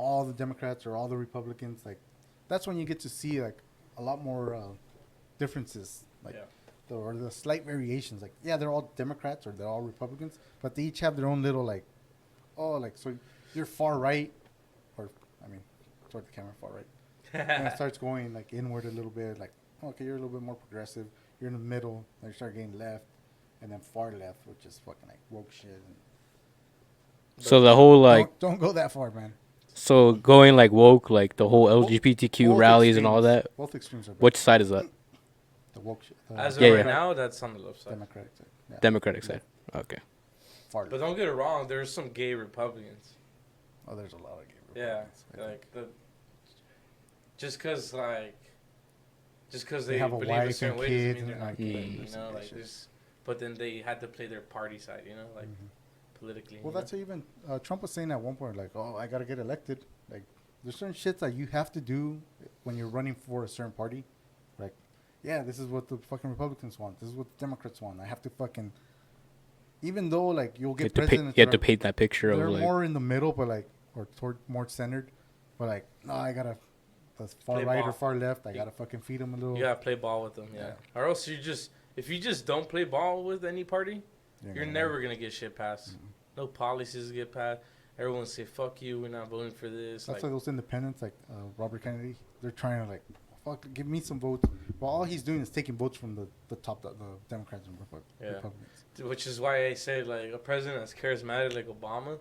all the Democrats or all the Republicans, like that's when you get to see like a lot more differences, like or the slight variations. Like they're all Democrats or they're all Republicans, but they each have their own little like, so you're far right, or I mean, toward the camera, far right. And it starts going like inward a little bit, like okay, you're a little bit more progressive. You're in the middle, then you start getting left, and then far left, which is fucking like woke shit. So the whole like don't go that far, man. So going like woke, like the whole LGBTQ both rallies extremes, and all that. Both extremes are bad. Which side is that? The woke shit. As of right now, that's on the left side. Democratic side. Yeah. Democratic side. Okay. Far but don't get it wrong. There's some gay Republicans. Oh, there's a lot of gay Republicans. Yeah, like just because they have a believe wife a certain and way kids doesn't mean they're not gay. and You know, like this. But then they had to play their party side. You know, like politically. Well, that's even Trump was saying at one point, like, "Oh, I gotta get elected." Like, there's certain shit that you have to do when you're running for a certain party. Like, yeah, this is what the fucking Republicans want. This is what the Democrats want. I have to fucking, even though like you'll get presidents, you have to paint that picture of they're like more in the middle, but like or toward more centered. But like, no, I gotta the far play right ball. or far left. I gotta fucking feed them a little. You gotta play ball with them, yeah. Or else if you just don't play ball with any party, you're never gonna get shit passed. Mm-hmm. No policies get passed. Everyone say fuck you. We're not voting for this. That's like those independents, like Robert Kennedy. They're trying to like, fuck, give me some votes. Well, all he's doing is taking votes from the top, the Democrats and Republicans. Which is why I say like a president that's charismatic like Obama,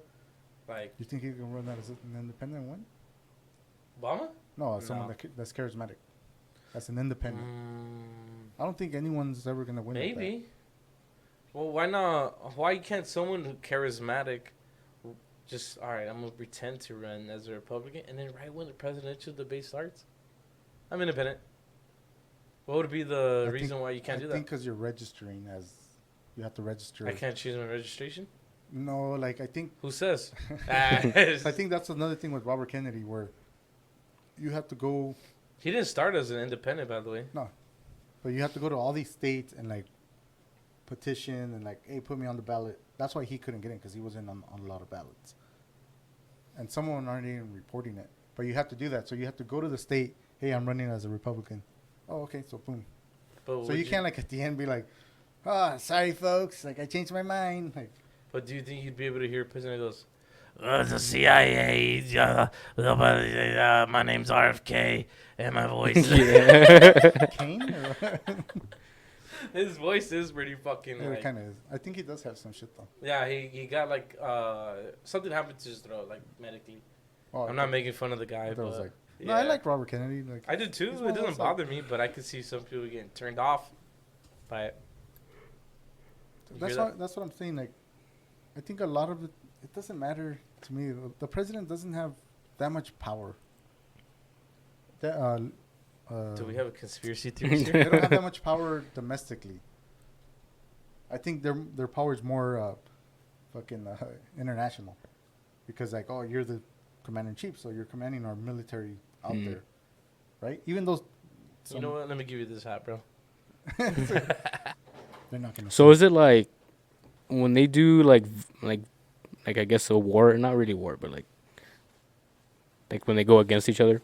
like. You think he can run that as an independent one? Obama? No, someone that's charismatic. That's an independent. I don't think anyone's ever gonna win. Maybe. Well, why not? Why can't someone who charismatic just all right? I'm gonna pretend to run as a Republican, and then right when the presidential debate starts, I'm independent. What would be the reason why you can't do that? I think because you're registering you have to register. I can't choose my registration. No, like I think. Who says? I think that's another thing with Robert Kennedy, where you have to go. He didn't start as an independent, by the way. No, but you have to go to all these states and like petition and like, hey, put me on the ballot. That's why he couldn't get in, because he wasn't on a lot of ballots. And some of them aren't even reporting it. But you have to do that. So you have to go to the state. Hey, I'm running as a Republican. Oh, okay. So boom. But so you can't like at the end be like, sorry folks, like I changed my mind. Like. But do you think you'd be able to hear a president goes, the CIA, my name's RFK, and my voice. Kane? His voice is pretty fucking. Yeah, like, it kind of is. I think he does have some shit though. Yeah, he got like something happened to his throat, like medically. Oh, I'm not making fun of the guy, but like, no, I like Robert Kennedy. Like I did too. It doesn't bother me, but I could see some people getting turned off by it. That's what I'm saying. Like, I think a lot of it doesn't matter to me. The president doesn't have that much power. Do we have a conspiracy theory here? They don't have that much power domestically. I think their power is more fucking international, because like, oh, you're the commander in chief, so you're commanding our military out there, right? Even those. You know what? Let me give you this hat, bro. They're not gonna. So is it like when they do like I guess a war, not really war, but like when they go against each other?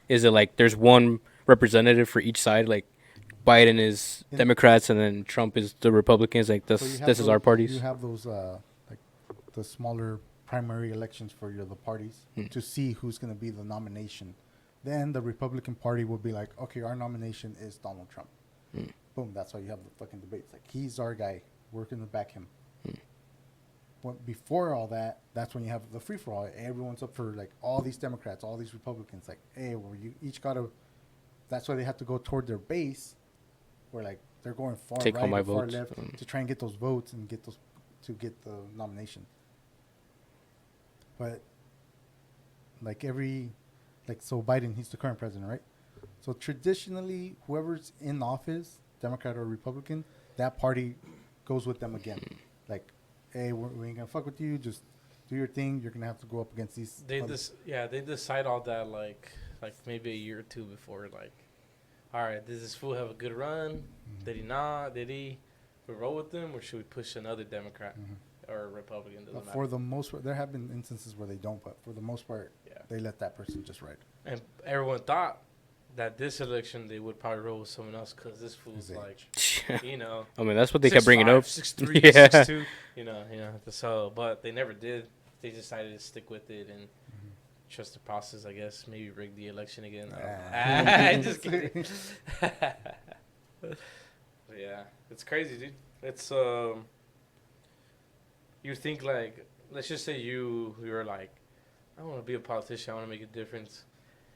Is it like there's one representative for each side? Like Biden is Democrats and then Trump is the Republicans. Like this is our parties. You have those like the smaller primary elections for the parties to see who's going to be the nomination. Then the Republican Party will be like, okay, our nomination is Donald Trump. Boom. That's why you have the fucking debates. Like, he's our guy. We're going to back him. But before all that, that's when you have the free for all. Everyone's up for like all these Democrats, all these Republicans. Like, hey, well, you each got to. That's why they have to go toward their base, where like they're going far right or far left to try and get those votes and get the nomination. But like so Biden, he's the current president, right? So traditionally, whoever's in office, Democrat or Republican, that party goes with them again. Like, hey, we ain't gonna fuck with you. Just do your thing. You're gonna have to go up against these. They decide all that like maybe a year or two before. Like, all right, does this fool have a good run? Did he not? Did he? We roll with them, or should we push another Democrat? or Republican. Doesn't But matter. for the most part, there have been instances where they don't, but for the most part, Yeah. they let that person just ride. And everyone thought that this election they would probably roll with someone else because this fool's His like, I you know, mean, that's what they kept bringing up. 6'3", Yeah. 6'2", you know. So, but they never did. They decided to stick with it and trust the process. I guess maybe rig the election again. I don't know. Just kidding. But yeah, it's crazy, dude. It's you think like, let's just say you're like, I want to be a politician. I want to make a difference.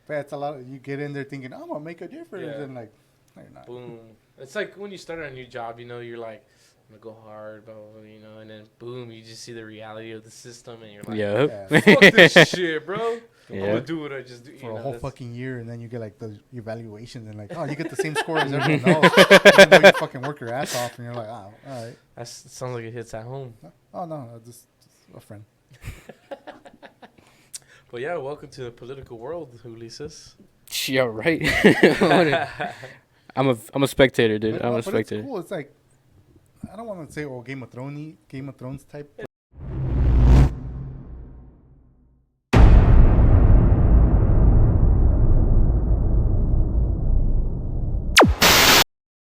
But it's a lot. You get in there thinking, I'm gonna make a difference, Yeah. and like, no, you're not. Boom. It's like when you start a new job, you know, you're like, I'm gonna go hard, blah, blah, blah, you know, and then boom, you just see the reality of the system, and you're like, Yep. fuck this shit, bro. I'm Yeah. gonna do what I just do. For you a know, whole that's- fucking year, and then you get like the evaluations, and like, oh, you get the same score as everyone else. Even though you fucking work your ass off, and you're like, oh, all right. That sounds like it hits at home. Oh no, just a friend. But yeah, welcome to the political world, Ulises. Yeah, right. I'm a spectator, dude. But, I'm no, a but spectator. It's cool. It's like, I don't want to say, Game of Thrones type.